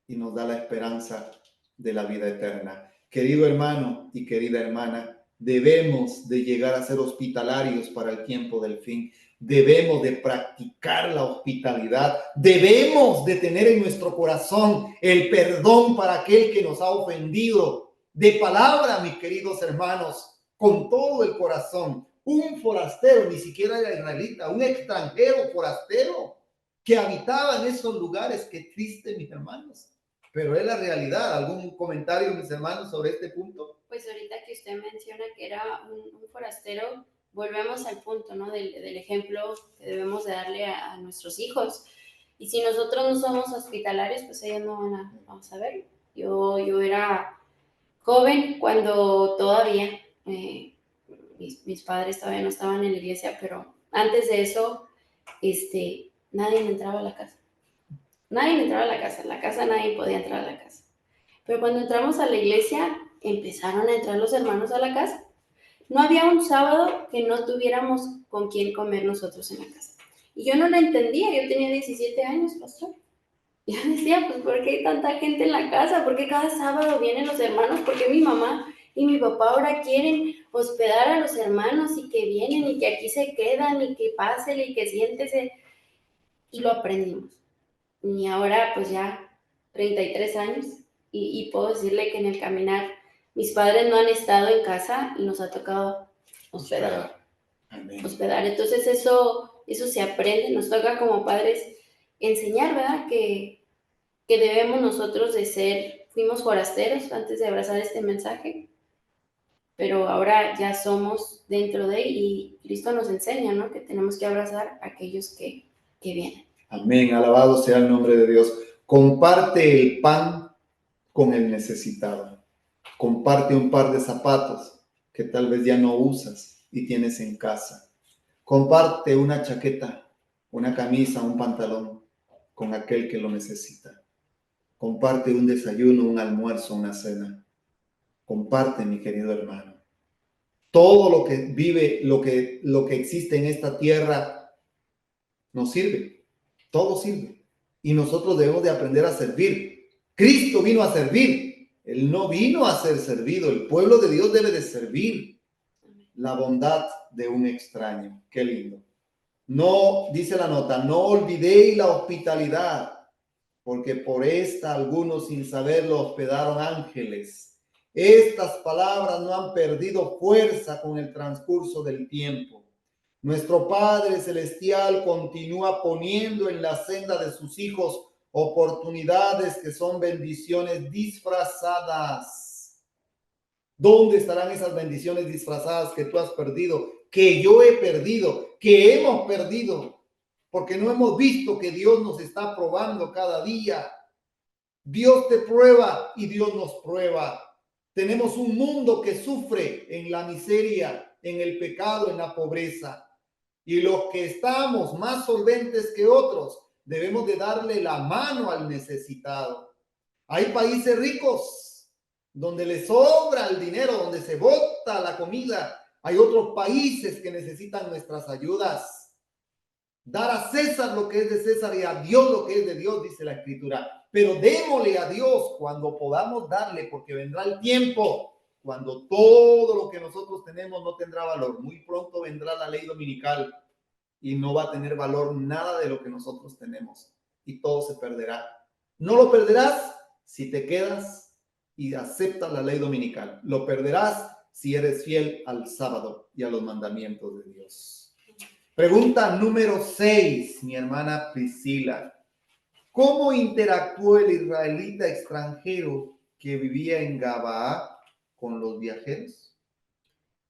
y nos da la esperanza de la vida eterna. Querido hermano y querida hermana, debemos de llegar a ser hospitalarios para el tiempo del fin. Debemos de practicar la hospitalidad. Debemos de tener en nuestro corazón el perdón para aquel que nos ha ofendido. De palabra, mis queridos hermanos, con todo el corazón. Un forastero, ni siquiera era israelita, un extranjero forastero que habitaba en esos lugares. Qué triste, mis hermanos. Pero es la realidad. ¿Algún comentario, mis hermanos, sobre este punto? Pues ahorita que usted menciona que era un forastero, volvemos al punto, ¿no? Del ejemplo que debemos de darle a nuestros hijos. Y si nosotros no somos hospitalarios, pues ellos no van a saber. Yo era joven cuando todavía mis padres todavía no estaban en la iglesia, pero antes de eso, nadie entraba a la casa. Nadie entraba a la casa nadie podía entrar a la casa. Pero cuando entramos a la iglesia, empezaron a entrar los hermanos a la casa. No había un sábado que no tuviéramos con quién comer nosotros en la casa. Y yo no lo entendía, yo tenía 17 años, pastor. Yo decía, pues, ¿por qué hay tanta gente en la casa? ¿Por qué cada sábado vienen los hermanos? ¿Por qué mi mamá y mi papá ahora quieren hospedar a los hermanos y que vienen y que aquí se quedan y que pasen y que siéntese? Y lo aprendimos. Y ahora, pues ya 33 años y puedo decirle que en el caminar mis padres no han estado en casa y nos ha tocado hospedar. Amén. Hospedar. Entonces eso se aprende, nos toca como padres enseñar, ¿verdad? Que debemos nosotros de ser, fuimos forasteros antes de abrazar este mensaje, pero ahora ya somos dentro de, y Cristo nos enseña, ¿no? Que tenemos que abrazar a aquellos que vienen. Amén, alabado sea el nombre de Dios. Comparte el pan con el necesitado. Comparte un par de zapatos que tal vez ya no usas y tienes en casa. Comparte una chaqueta, una camisa, un pantalón con aquel que lo necesita. Comparte un desayuno, un almuerzo, una cena. Comparte, mi querido hermano. Todo lo que vive, lo que existe en esta tierra nos sirve. Todo sirve. Y nosotros debemos de aprender a servir. Cristo vino a servir. Él no vino a ser servido. El pueblo de Dios debe de servir. La bondad de un extraño. Qué lindo. No, dice la nota, no olvidéis la hospitalidad, porque por esta algunos sin saberlo hospedaron ángeles. Estas palabras no han perdido fuerza con el transcurso del tiempo. Nuestro Padre Celestial continúa poniendo en la senda de sus hijos oportunidades que son bendiciones disfrazadas. ¿Dónde estarán esas bendiciones disfrazadas que tú has perdido, que yo he perdido, que hemos perdido? Porque no hemos visto que Dios nos está probando cada día. Dios te prueba y Dios nos prueba. Tenemos un mundo que sufre en la miseria, en el pecado, en la pobreza. Y los que estamos más solventes que otros, debemos de darle la mano al necesitado. Hay países ricos donde les sobra el dinero, donde se bota la comida. Hay otros países que necesitan nuestras ayudas. Dar a César lo que es de César y a Dios lo que es de Dios, dice la Escritura. Pero démosle a Dios cuando podamos darle, porque vendrá el tiempo cuando todo lo que nosotros tenemos no tendrá valor. Muy pronto vendrá la ley dominical y no va a tener valor nada de lo que nosotros tenemos y todo se perderá. No lo perderás si te quedas y aceptas la ley dominical. Lo perderás si eres fiel al sábado y a los mandamientos de Dios. Pregunta número 6, mi hermana Priscila. ¿Cómo interactuó el israelita extranjero que vivía en Gabaa con los viajeros?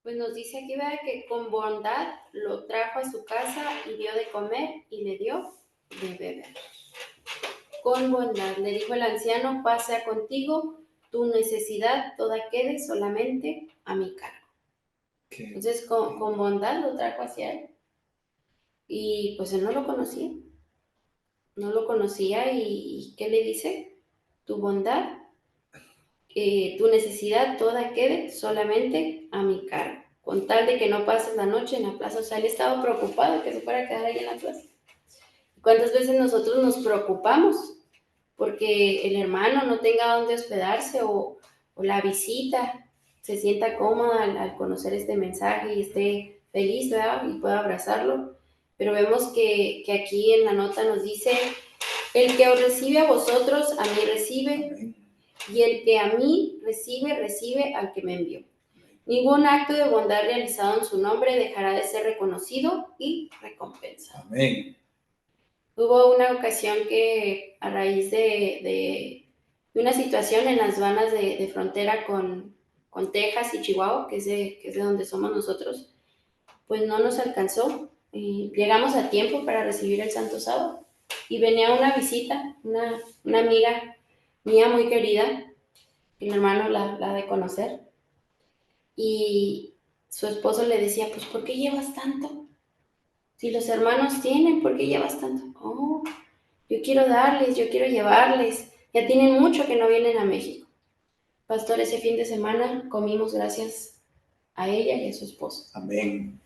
Pues nos dice aquí, ¿verdad? Que con bondad lo trajo a su casa y dio de comer y le dio de beber. Con bondad, le dijo el anciano, pasa contigo, tu necesidad toda quede solamente a mi cargo. Entonces con bondad lo trajo hacia él. Y pues él no lo conocía. No lo conocía y ¿qué le dice? Tu bondad, tu necesidad toda quede solamente a mi cargo. Con tal de que no pases la noche en la plaza. O sea, él estaba preocupado de que se fuera a quedar ahí en la plaza. ¿Cuántas veces nosotros nos preocupamos porque el hermano no tenga dónde hospedarse o la visita se sienta cómoda al conocer este mensaje y esté feliz, ¿verdad? Y pueda abrazarlo? Pero vemos que aquí en la nota nos dice, el que os recibe a vosotros, a mí recibe, y el que a mí recibe, recibe al que me envió. Ningún acto de bondad realizado en su nombre dejará de ser reconocido y recompensado. Amén. Hubo una ocasión que a raíz de una situación en las vanas de frontera con Texas y Chihuahua, que es de donde somos nosotros, pues no nos alcanzó. Llegamos a tiempo para recibir el Santo Sábado y venía una visita, una amiga mía muy querida, que mi hermano la ha de conocer, y su esposo le decía, pues ¿por qué llevas tanto? Si los hermanos tienen, ¿por qué llevas tanto? Oh, yo quiero darles, yo quiero llevarles, ya tienen mucho que no vienen a México. Pastor, ese fin de semana comimos gracias a ella y a su esposo. Amén.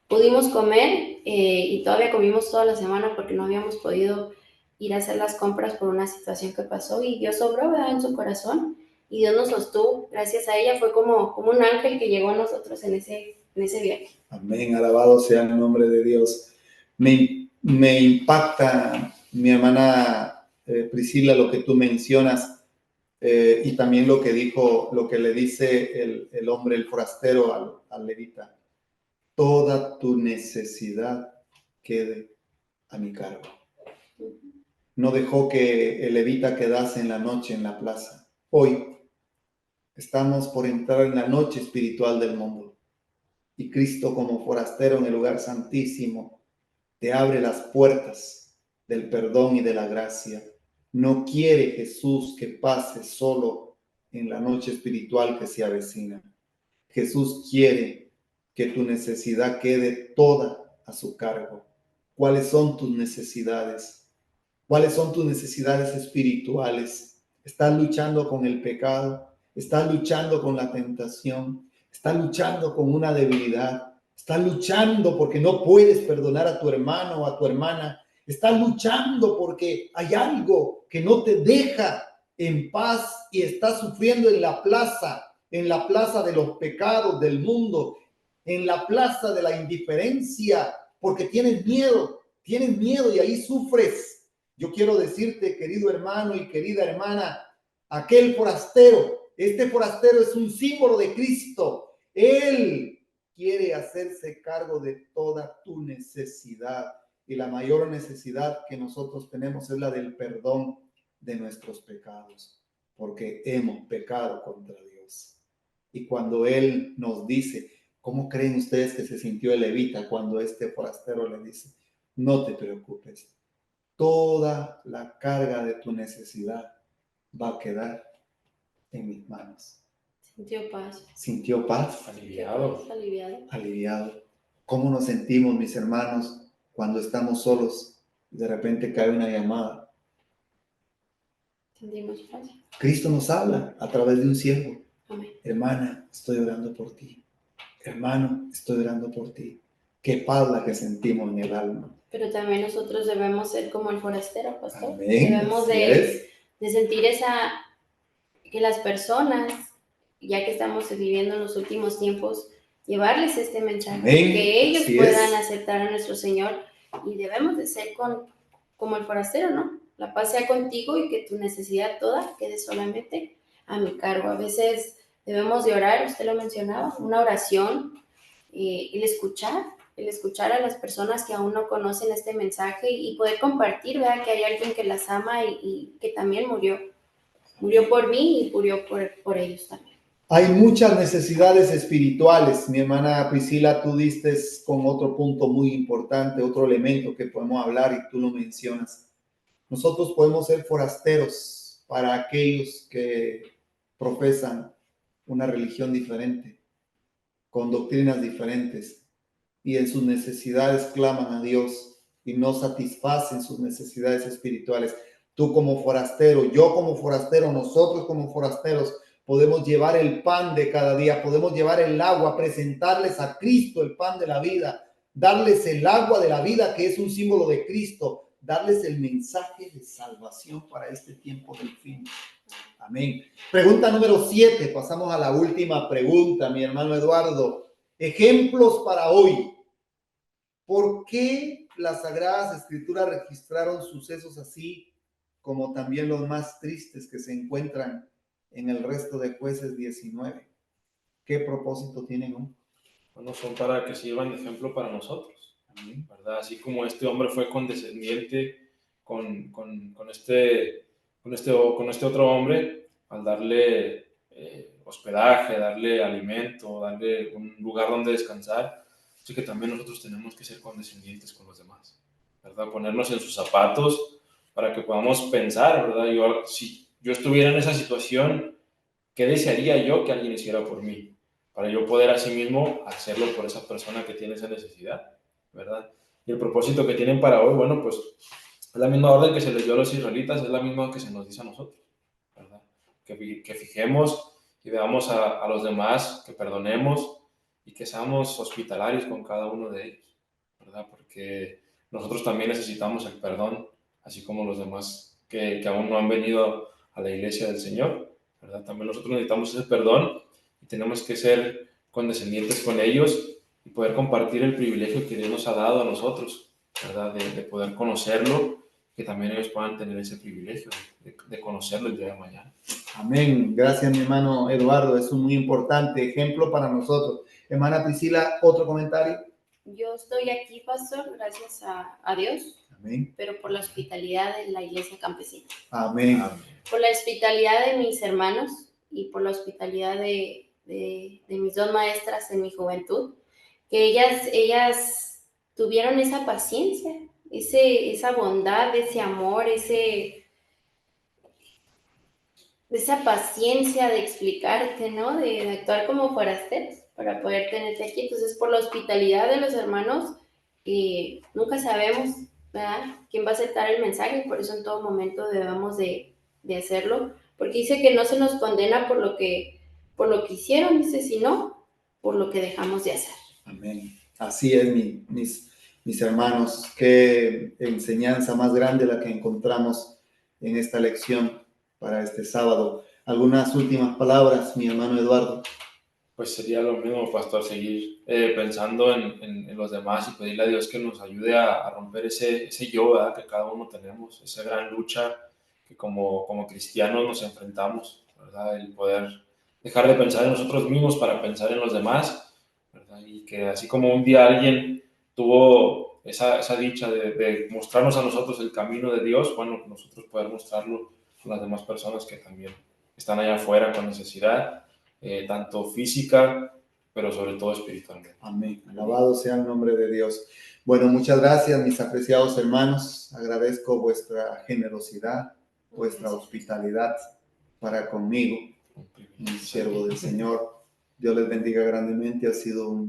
Pudimos comer y todavía comimos toda la semana porque no habíamos podido ir a hacer las compras por una situación que pasó y Dios obró, ¿verdad?, en su corazón y Dios nos sostuvo. Gracias a ella fue como un ángel que llegó a nosotros en ese viaje. Amén, alabado sea el nombre de Dios. Me impacta, mi hermana Priscila, lo que tú mencionas y también lo que le dice el hombre, el forastero al levita. Toda tu necesidad quede a mi cargo. No dejó que el levita quedase en la noche en la plaza. Hoy estamos por entrar en la noche espiritual del mundo. Y Cristo, como forastero en el lugar santísimo, te abre las puertas del perdón y de la gracia. No quiere Jesús que pases solo en la noche espiritual que se avecina. Jesús quiere que tu necesidad quede toda a su cargo. ¿Cuáles son tus necesidades? ¿Cuáles son tus necesidades espirituales? ¿Estás luchando con el pecado? ¿Estás luchando con la tentación? ¿Estás luchando con una debilidad? ¿Estás luchando porque no puedes perdonar a tu hermano o a tu hermana? ¿Estás luchando porque hay algo que no te deja en paz y estás sufriendo en la plaza de los pecados del mundo, en la plaza de la indiferencia, porque tienes miedo y ahí sufres? Yo quiero decirte, querido hermano y querida hermana, aquel forastero, este forastero es un símbolo de Cristo. Él quiere hacerse cargo de toda tu necesidad y la mayor necesidad que nosotros tenemos es la del perdón de nuestros pecados, porque hemos pecado contra Dios. Y cuando Él nos dice, ¿cómo creen ustedes que se sintió el levita cuando este forastero le dice, no te preocupes, toda la carga de tu necesidad va a quedar en mis manos? Sintió paz. Sintió paz. Aliviado. Aliviado. ¿Cómo nos sentimos, mis hermanos, cuando estamos solos y de repente cae una llamada? Sentimos paz. Cristo nos habla a través de un siervo. Amén. Hermana, estoy orando por ti. Hermano, estoy orando por ti. Qué paz la que sentimos en el alma. Pero también nosotros debemos ser como el forastero, pastor. Amén. Debemos de sentir que las personas, ya que estamos viviendo en los últimos tiempos, llevarles este mensaje, Amén. que ellos Así puedan es. aceptar a nuestro Señor, y debemos de ser como el forastero, ¿no? La paz sea contigo y que tu necesidad toda quede solamente a mi cargo. A veces debemos de orar, usted lo mencionaba, una oración, el escuchar a las personas que aún no conocen este mensaje y poder compartir, ¿verdad?, que hay alguien que las ama y que también murió por mí y murió por ellos también. Hay muchas necesidades espirituales. Mi hermana Priscila, tú diste con otro punto muy importante, otro elemento que podemos hablar y tú lo mencionas. Nosotros podemos ser forasteros para aquellos que profesan una religión diferente, con doctrinas diferentes, y en sus necesidades claman a Dios y no satisfacen sus necesidades espirituales. Tú como forastero, yo como forastero, nosotros como forasteros, podemos llevar el pan de cada día, podemos llevar el agua, presentarles a Cristo el pan de la vida, darles el agua de la vida que es un símbolo de Cristo, darles el mensaje de salvación para este tiempo del fin. Amén. Pregunta número 7, pasamos a la última pregunta, mi hermano Eduardo. Ejemplos para hoy. ¿Por qué las Sagradas Escrituras registraron sucesos así como también los más tristes que se encuentran en el resto de Jueces 19? ¿Qué propósito tienen hoy? Bueno, son para que sirvan de ejemplo para nosotros, ¿verdad? Así como este hombre fue condescendiente con este otro hombre al darle hospedaje, darle alimento, darle un lugar donde descansar. Así que también nosotros tenemos que ser condescendientes con los demás, ¿verdad? Ponernos en sus zapatos para que podamos pensar, ¿verdad? Si yo estuviera en esa situación, ¿qué desearía yo que alguien hiciera por mí? Para yo poder asimismo hacerlo por esa persona que tiene esa necesidad, ¿verdad? Y el propósito que tienen para hoy, bueno, pues es la misma orden que se les dio a los israelitas, es la misma que se nos dice a nosotros, ¿verdad? Que fijemos y veamos a los demás, que perdonemos y que seamos hospitalarios con cada uno de ellos, ¿verdad? Porque nosotros también necesitamos el perdón, así como los demás que aún no han venido a la iglesia del Señor, ¿verdad? También nosotros necesitamos ese perdón y tenemos que ser condescendientes con ellos y poder compartir el privilegio que Dios nos ha dado a nosotros, ¿verdad? De poder conocerlo, que también ellos puedan tener ese privilegio de conocerlo el día de mañana. Amén. Gracias, mi hermano Eduardo. Es un muy importante ejemplo para nosotros. Hermana Priscila, ¿otro comentario? Yo estoy aquí, pastor, gracias a Dios, Amén. pero por la hospitalidad de la iglesia campesina. Amén. Por la hospitalidad de mis hermanos y por la hospitalidad de mis dos maestras en mi juventud, que ellas tuvieron esa paciencia, esa bondad, ese amor, esa paciencia de explicarte, ¿no? De actuar como forasteros para poder tenerte aquí. Entonces, por la hospitalidad de los hermanos, nunca sabemos, ¿verdad?, quién va a aceptar el mensaje, por eso en todo momento debemos de hacerlo, porque dice que no se nos condena por lo que hicieron, dice, sino por lo que dejamos de hacer. Amén. Así es, mis hermanos. Qué enseñanza más grande la que encontramos en esta lección para este sábado. ¿Algunas últimas palabras, mi hermano Eduardo? Pues sería lo mismo, pastor, seguir pensando en los demás y pedirle a Dios que nos ayude a romper ese yo, ¿verdad?, que cada uno tenemos, esa gran lucha que como cristianos nos enfrentamos, ¿verdad? El poder dejar de pensar en nosotros mismos para pensar en los demás, ¿verdad? Y que así como un día alguien tuvo esa dicha de mostrarnos a nosotros el camino de Dios, bueno, nosotros poder mostrarlo a las demás personas que también están allá afuera con necesidad, tanto física, pero sobre todo espiritualmente. Amén. Alabado sea el nombre de Dios. Bueno, muchas gracias, mis apreciados hermanos. Agradezco vuestra generosidad, vuestra hospitalidad para conmigo, un siervo del Señor. Dios les bendiga grandemente. Ha sido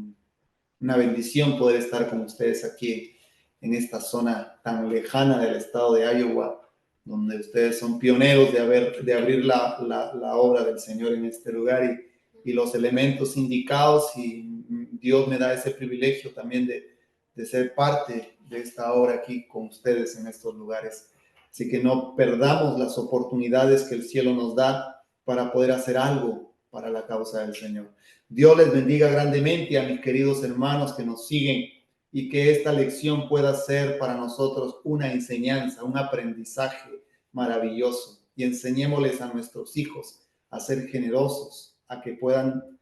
una bendición poder estar con ustedes aquí en esta zona tan lejana del estado de Iowa, donde ustedes son pioneros de abrir la obra del Señor en este lugar y los elementos indicados, y Dios me da ese privilegio también de ser parte de esta obra aquí con ustedes en estos lugares. Así que no perdamos las oportunidades que el cielo nos da para poder hacer algo para la causa del Señor. Dios les bendiga grandemente a mis queridos hermanos que nos siguen y que esta lección pueda ser para nosotros una enseñanza, un aprendizaje maravilloso, y enseñémosles a nuestros hijos a ser generosos, a que puedan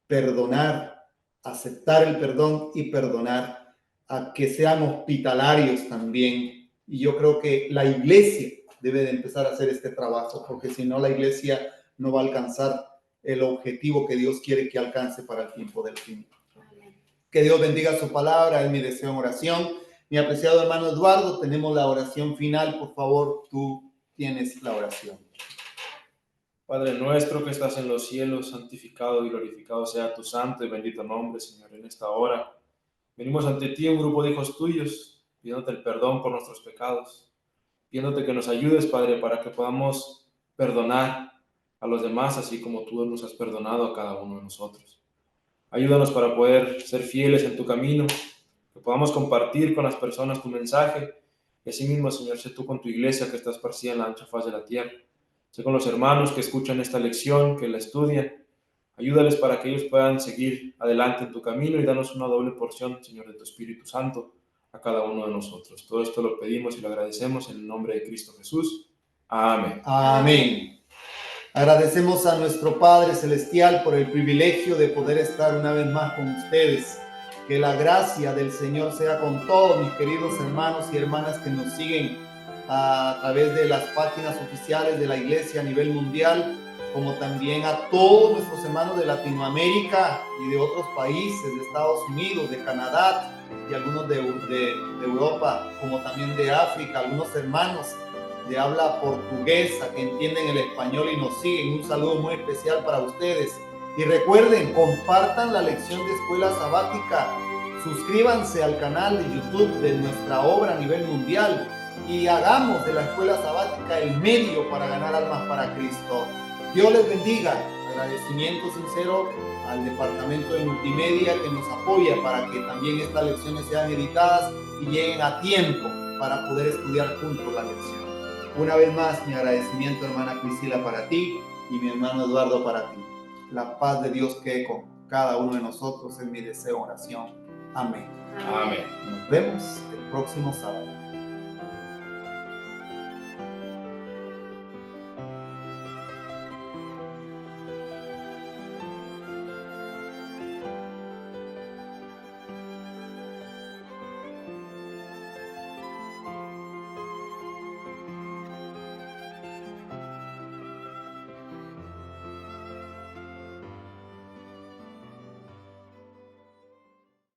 perdonar, aceptar el perdón y perdonar, a que sean hospitalarios también. Y yo creo que la iglesia debe de empezar a hacer este trabajo, porque si no, la iglesia no va a alcanzar el objetivo que Dios quiere que alcance para el tiempo del fin. Que Dios bendiga su palabra, es mi deseo en oración. Mi apreciado hermano Eduardo, tenemos la oración final. Por favor, tú tienes la oración. Padre nuestro que estás en los cielos, santificado y glorificado sea tu santo y bendito nombre, Señor, en esta hora. Venimos ante ti, un grupo de hijos tuyos, pidiéndote el perdón por nuestros pecados, pidiéndote que nos ayudes, Padre, para que podamos perdonar a los demás, así como tú nos has perdonado a cada uno de nosotros. Ayúdanos para poder ser fieles en tu camino, que podamos compartir con las personas tu mensaje, y así mismo, Señor, sé tú con tu iglesia que está esparcida en la ancha faz de la tierra. Sé con los hermanos que escuchan esta lección, que la estudian. Ayúdales para que ellos puedan seguir adelante en tu camino y danos una doble porción, Señor, de tu Espíritu Santo a cada uno de nosotros. Todo esto lo pedimos y lo agradecemos en el nombre de Cristo Jesús. Amén. Amén. Agradecemos a nuestro Padre Celestial por el privilegio de poder estar una vez más con ustedes. Que la gracia del Señor sea con todos mis queridos hermanos y hermanas que nos siguen a través de las páginas oficiales de la Iglesia a nivel mundial, como también a todos nuestros hermanos de Latinoamérica y de otros países, de Estados Unidos, de Canadá y algunos de Europa, como también de África, algunos hermanos de habla portuguesa que entienden el español y nos siguen. Un saludo muy especial para ustedes. Y recuerden, compartan la lección de Escuela Sabática, suscríbanse al canal de YouTube de nuestra obra a nivel mundial y hagamos de la Escuela Sabática el medio para ganar almas para Cristo. Dios les bendiga. Agradecimiento sincero al departamento de multimedia que nos apoya para que también estas lecciones sean editadas y lleguen a tiempo para poder estudiar juntos la lección. Una vez más, mi agradecimiento, hermana Priscila, para ti y mi hermano Eduardo para ti. La paz de Dios quede con cada uno de nosotros, es mi deseo, oración. Amén. Amén. Nos vemos el próximo sábado.